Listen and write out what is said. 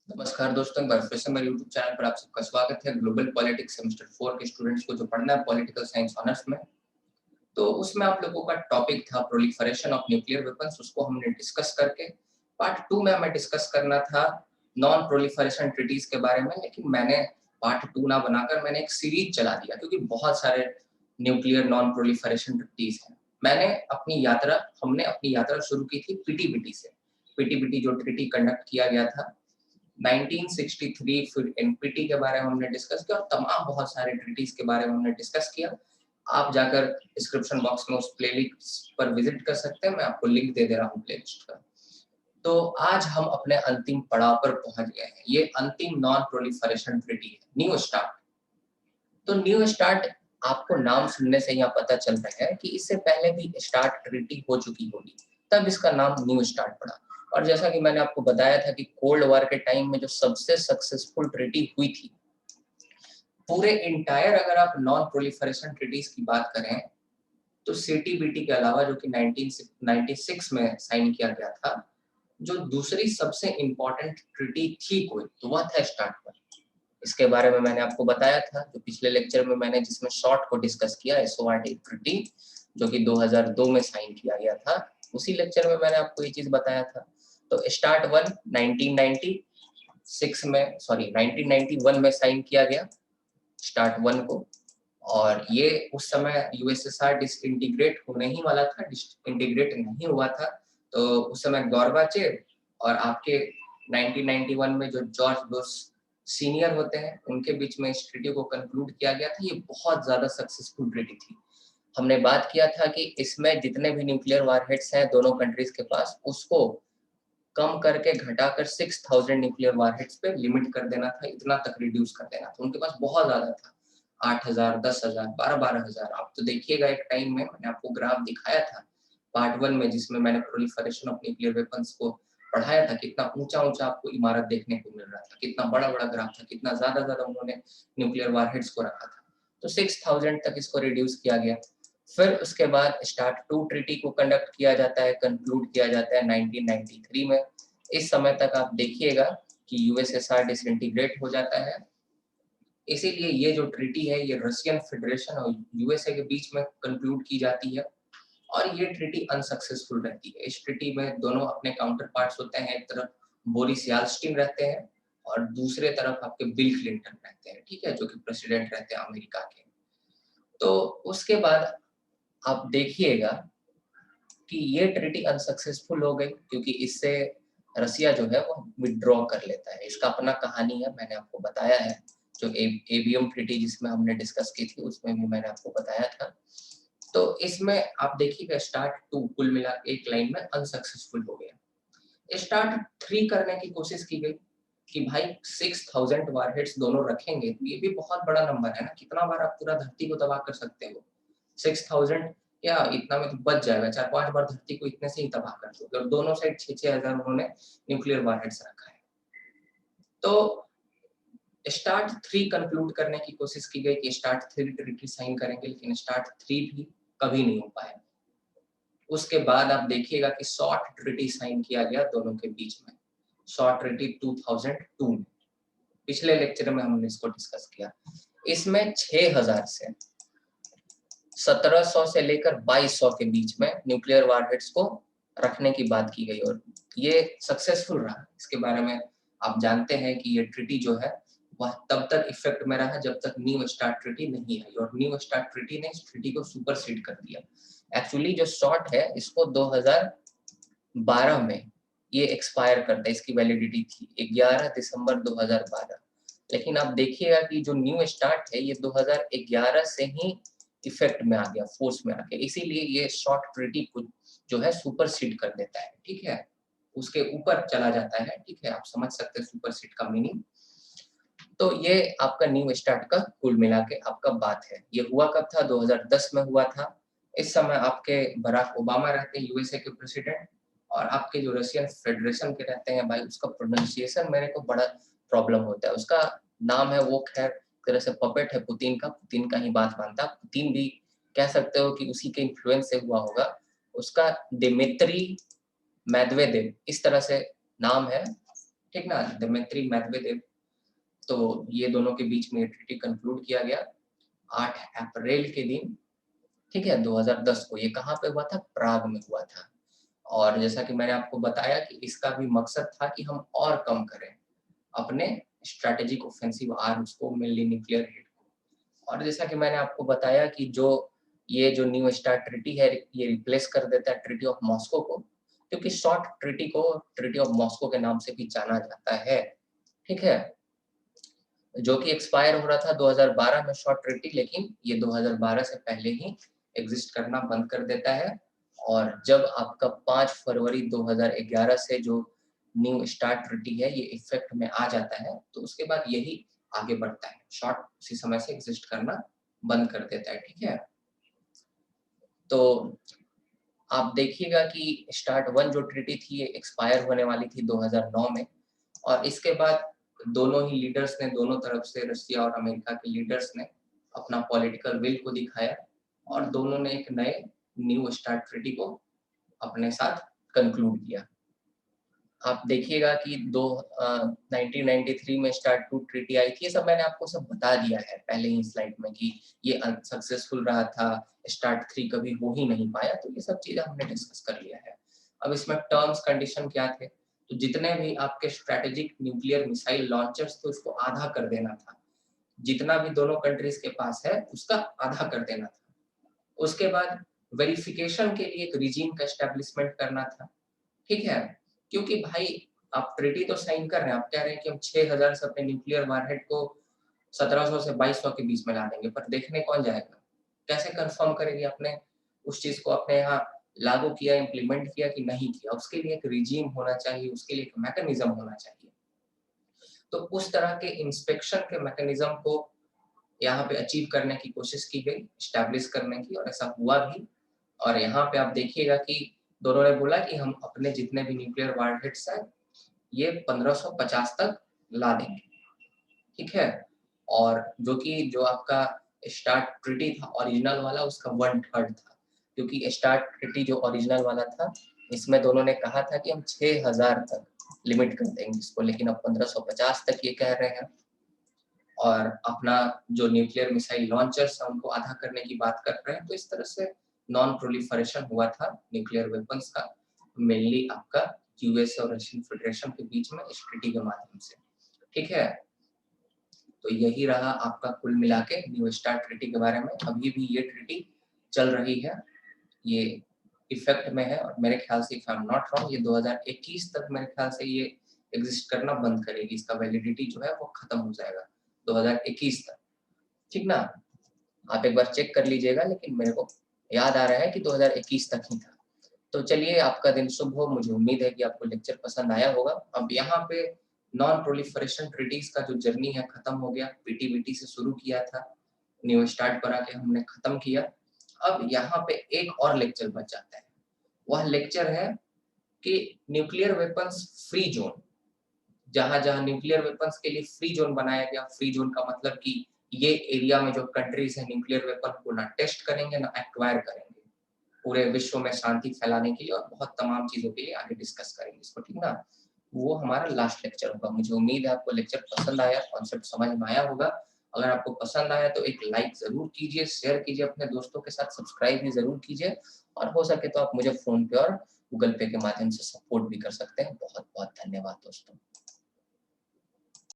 नमस्कार दोस्तों, एक बार फिर से मेरे यूट्यूब चैनल पर आप सबका स्वागत है। ग्लोबल पॉलिटिक्स सेमेस्टर 4 के स्टूडेंट्स को जो पढ़ना है पॉलिटिकल साइंस ऑनर्स में, तो उसमें आप लोगों का टॉपिक था प्रोलिफरेशन ऑफ न्यूक्लियर वेपन्स। उसको हमने डिस्कस करके पार्ट 2 में हमें डिस्कस करना था नॉन प्रोलिफरेशन ट्रीटीज के बारे में, लेकिन मैंने पार्ट 2 ना बनाकर मैंने एक सीरीज चला दिया क्योंकि बहुत सारे न्यूक्लियर नॉन प्रोलिफरेशन ट्रीटीज हैं। हमने अपनी यात्रा शुरू की थी पीटीबीटी से। पीटीबीटी जो ट्रीटी कंडक्ट किया गया था 1963, फिर एनपीटी के बारे में हमने डिस्कस किया और तमाम बहुत सारे ट्रीटीज के बारे में हमने डिस्कस किया। आप जाकर डिस्क्रिप्शन बॉक्स में उस प्लेलिस्ट पर विजिट कर सकते हैं, मैं आपको लिंक दे दे रहा हूँ प्लेलिस्ट का। तो आज हम अपने अंतिम पड़ाव पर पहुंच गए हैं। ये अंतिम नॉन प्रोलिफरेशन ट्रीटी है, न्यू स्टार्ट। तो न्यू स्टार्ट आपको नाम सुनने से यहाँ पता चल रहा है कि इससे पहले भी स्टार्ट ट्रीटी हो चुकी होगी, तब इसका नाम न्यू स्टार्ट पड़ा। और जैसा कि मैंने आपको बताया था कि कोल्ड वॉर के टाइम में जो सबसे सक्सेसफुल ट्रीटी हुई थी पूरे इंटायर, अगर आप नॉन प्रोलिफरेशन ट्रीटीज की बात करें तो सीटीबीटी के अलावा, जो कि 1996 में साइन किया गया था, जो दूसरी सबसे इंपॉर्टेंट ट्रीटी थी कोई, तो वह था स्टार्ट पर। इसके बारे में मैंने आपको बताया था जो पिछले लेक्चर में मैंने जिसमें शॉर्ट को डिस्कस किया, एसओआरटी ट्रीटी, जो कि 2002 में साइन किया गया था। उसी लेक्चर में मैंने आपको ये चीज बताया था। तो स्टार्ट 1991 में साइन किया गया स्टार्ट 1 को, और ये उस समय यूएसएसआर डिसइंटीग्रेट होने ही वाला था, डिसइंटीग्रेट नहीं हुआ था। तो उस समय गॉर्बाचेव और आपके 1991 में जो जॉर्ज बुश सीनियर होते हैं, उनके बीच में इस ट्रीटी को कंक्लूड किया गया था। ये बहुत ज्यादा सक्सेसफुल ट्रीटी थी। हमने बात किया था कि इसमें जितने भी न्यूक्लियर वारहेड्स हैं दोनों कंट्रीज के पास, उसको कम करके घटाकर 6000 न्यूक्लियर वारहेड्स पे लिमिट कर देना था, इतना तक रिड्यूस कर देना था। उनके पास बहुत ज्यादा था, 8000, 10,000, 12,000। आप तो देखिएगा, एक टाइम में मैंने आपको ग्राफ दिखाया था पार्ट 1 में, जिसमें मैंने प्रोलिफरेशन ऑफ न्यूक्लियर वेपन्स को पढ़ाया था। कितना ऊंचा ऊंचा आपको इमारत देखने को मिल रहा था, कितना बड़ा बड़ा ग्राफ था, कितना ज्यादा उन्होंने न्यूक्लियर वारहेड्स को रखा था। तो 6000 तक इसको रिड्यूस किया गया। फिर उसके बाद स्टार्ट 2 ट्रीटी को कंडक्ट किया जाता है, कंक्लूड किया जाता है 1993 में। इस समय तक आप देखिएगा कि यूएसएसआर डिसइंटीग्रेट हो जाता है। इसीलिए ये जो ट्रीटी है ये रशियन फेडरेशन और यूएसए के बीच में कंक्लूड की जाती है, और ये ट्रीटी अनसक्सेसफुल रहती है। इस ट्रीटी में दोनों अपने काउंटर पार्ट्स होते हैं, एक तरफ बोरिस याल्स्टीन रहते हैं और दूसरे तरफ आपके बिल क्लिंटन रहते हैं, ठीक है, जो कि प्रेसिडेंट रहते हैं अमेरिका के। तो उसके बाद आप देखिएगा कि ये ट्रीटी अनसक्सेसफुल हो गई, क्योंकि इससे रसिया जो है वो विड्रॉ कर लेता है। इसका अपना कहानी है, मैंने आपको बताया है। जो एबीएम ट्रीटी जिसमें हमने डिस्कस की थी, उसमें भी मैंने आपको बताया था। तो इसमें आप देखिएगा स्टार्ट 2 कुल मिला एक लाइन में अनसक्सेसफुल हो गया। स्टार्ट 3 करने की कोशिश की गई कि भाई 6000 वारहेड्स दोनों रखेंगे, तो ये भी बहुत बड़ा नंबर है ना, कितना बार आप पूरा धरती को तबाह कर सकते हो। 6000 या इतना में तो बच जाएगा, 4-5 बार धरती को इतने से ही तबाह कर दोगे। और दोनों साइड 6-6 हजार उन्होंने न्यूक्लियर वारहेड्स रखा है। तो स्टार्ट 3 कंक्लूड करने की कोशिश की गई कि स्टार्ट 3 ट्रीटी साइन करेंगे, लेकिन स्टार्ट 3 भी कभी नहीं हो पाया। उसके बाद आप देखिएगा कि शॉर्ट ट्रीटी साइन किया गया दोनों के बीच में, शॉर्ट ट्रीटी 2002 में। पिछले लेक्चर में हमने इसको डिस्कस किया। इसमें 6000 से 1700 से लेकर 2200 के बीच में न्यूक्लियर वारहेड्स को रखने की बात की गई, और ये सक्सेसफुल रहा। इसके बारे में आप जानते हैं कि ये ट्रीटी जो है वह तब तक इफेक्ट में रहा जब तक न्यू स्टार्ट ट्रीटी नहीं आई, और न्यू स्टार्ट ट्रीटी ने इस ट्रीटी को सुपरसीड कर दिया। एक्चुअली जो शॉर्ट है इसको 2012 में ये एक्सपायर करता है, इसकी वैलिडिटी थी 11 दिसंबर 2012। लेकिन आप देखिएगा कि जो न्यू स्टार्ट है ये 2011 से ही इफेक्ट में आ गया, फोर्स में आ गया। इसीलिए ये शॉर्ट ट्रीटी को जो है सुपरसीड कर देता है, ठीक है, उसके ऊपर चला जाता है, ठीक है, आप समझ सकते हैं सुपरसीड का मीनिंग। तो ये आपका न्यू स्टार्ट का कुल मिला के आपका बात है। ये हुआ कब था? 2010 में हुआ था। इस समय आपके बराक ओबामा रहते हैं यूएसए के प्रेसिडेंट, और आपके जो रशियन फेडरेशन के रहते हैं भाई, उसका प्रोनाउंसिएशन मेरे को बड़ा प्रॉब्लम होता है। उसका नाम है, वो खैर तरह से पपेट है पुतिन का, पुतिन का ही बात मानता। पुतिन भी कह सकते हो कि उसी के इन्फ्लुएंस से हुआ होगा। उसका दिमित्री मेदवेदेव इस तरह से नाम है, ठीक ना, दिमित्री मेदवेदेव। तो ये दोनों के बीच में ये ट्रीटी कंक्लूड किया गया 8 अप्रैल के दिन, ठीक है, 2010 को। ये कहाँ पे हुआ था? प्राग में हुआ था। और जैसा कि मैंने आपको बताया कि इसका भी मकसद था कि हम और कम करें अपने स्ट्रैटेजिक ऑफेंसिव आर्म्स को, मेनली न्यूक्लियर हिट को। और जैसा कि मैंने आपको बताया कि ये जो न्यू स्टार्ट ट्रीटी है, ये रिप्लेस कर देता है ट्रीटी ऑफ मॉस्को को, क्योंकि शॉर्ट ट्रीटी को ट्रीटी ऑफ मॉस्को के नाम से भी जाना जाता है, ठीक है, जो कि एक्सपायर हो रहा था 2012 में शॉर्ट ट्रीटी, लेकिन ये 2012 से पहले ही एग्जिस्ट करना बंद कर देता है। और जब आपका 5 फरवरी 2011 से जो न्यू स्टार्ट ट्रीटी है ये इफेक्ट में आ जाता है, तो उसके बाद यही आगे बढ़ता है, शॉर्ट उसी समय से एग्जिस्ट करना बंद कर देता है, ठीक है। तो आप देखिएगा कि स्टार्ट 1 जो ट्रीटी थी ये एक्सपायर होने वाली थी 2009 में, और इसके बाद दोनों ही लीडर्स ने, दोनों तरफ से रशिया और अमेरिका के लीडर्स ने अपना पॉलिटिकल विल को दिखाया और दोनों ने एक नए न्यू स्टार्ट ट्रीटी को अपने साथ कंक्लूड किया। आप देखिएगा कि 1993 में स्टार्ट 2 ट्रीटी आई थी, ये सब मैंने आपको सब बता दिया है पहले ही स्लाइड में कि ये अनसक्सेसफुल रहा था, स्टार्ट 3 कभी हो ही नहीं पाया, तो ये सब चीजें हमने डिस्कस कर लिया है। अब इसमें टर्म्स कंडीशन क्या थे? तो जितने भी आपके स्ट्रेटेजिक न्यूक्लियर मिसाइल लॉन्चर्स थे उसको आधा कर देना था, जितना भी दोनों कंट्रीज के पास है उसका आधा कर देना था। उसके बाद वेरिफिकेशन के लिए एक रिजीम का एस्टेब्लिशमेंट करना था, ठीक है, क्योंकि भाई आप ट्रीटी तो साइन कर रहे हैं, आप कह रहे हैं कि हम 6000 से अपने न्यूक्लियर वारहेड को 1700 से 2200 के बीच में ला देंगे, पर देखने कौन जाएगा? कैसे कंफर्म करेंगे आपने उस चीज को अपने यहाँ लागू किया, इम्प्लीमेंट किया कि नहीं किया? उसके लिए एक रिजीम होना चाहिए, उसके लिए एक मैकेनिज्म होना चाहिए। तो उस तरह के इंस्पेक्शन के मैकेनिज्म को यहाँ पे अचीव करने की कोशिश की गई, स्टैब्लिश करने की, और ऐसा हुआ भी। और यहाँ पे आप देखिएगा कि दोनों ने बोला कि हम अपने जितने भी न्यूक्लियर वारहेड्स हैं ये 1550 तक ला देंगे, ठीक है। और जो आपका स्टार्ट ट्रीटी था ओरिजिनल वाला, उसका 1/3 था, क्योंकि स्टार्ट ट्रीटी जो ओरिजिनल वाला था इसमें दोनों ने कहा था कि हम 6000 तक लिमिट कर देंगे इसको, लेकिन अब 1550 तक ये कह रहे हैं। और अपना जो न्यूक्लियर मिसाइल लॉन्चर्स है उनको आधा करने की बात कर रहे हैं। तो इस तरह से नॉन प्रोलिफरेशन हुआ था न्यूक्लियर वेपन्स का, मेनली आपका यूएस और रशियन फेडरेशन के बीच में इस ट्रीटी के माध्यम से, ठीक है। तो यही रहा आपका कुल मिला के न्यू स्टार्ट ट्रीटी के बारे में। अभी भी ये ट्रीटी चल रही है, ये इफेक्ट में है, और मेरे ख्याल से if I am not wrong ये 2021 तक मेरे ख्याल से ये एग्जिस्ट करना बंद करेगी, इसका वैलिडिटी जो है वो खत्म हो जाएगा 2021 तक, ठीक ना। आप एक बार चेक कर लीजिएगा, लेकिन मेरे को याद आ रहा है कि 2021 तक ही था। तो चलिए, आपका दिन शुभ हो। मुझे उम्मीद है कि आपको लेक्चर पसंद आया होगा। अब यहाँ पे नॉन प्रोलिफरेशन ट्रीटीज का जो जर्नी है खत्म हो गया, पीटीबीटी से शुरू किया था, न्यू स्टार्ट पर आके हमने खत्म किया। अब यहाँ पे एक और लेक्चर बच जाता है, वह लेक्चर है कि न्यूक्लियर वेपन्स फ्री जोन। जहां जहां न्यूक्लियर वेपन्स के लिए फ्री जोन बनाया गया, फ्री जोन का मतलब कि ये एरिया में जो कंट्रीज है न्यूक्लियर वेपन को ना टेस्ट करेंगे ना एक्वायर करेंगे, पूरे विश्व में शांति फैलाने के लिए और बहुत तमाम चीजों के लिए आगे डिस्कस करेंगे इसको, ठीक ना। वो हमारा लास्ट लेक्चर होगा। मुझे उम्मीद है आपको लेक्चर पसंद आया, कॉन्सेप्ट समझ में आया होगा। अगर आपको पसंद आया तो एक लाइक जरूर कीजिए, शेयर कीजिए अपने दोस्तों के साथ, सब्सक्राइब भी जरूर कीजिए, और हो सके तो आप मुझे फोन पे और गूगल पे के माध्यम से सपोर्ट भी कर सकते हैं। बहुत बहुत धन्यवाद दोस्तों।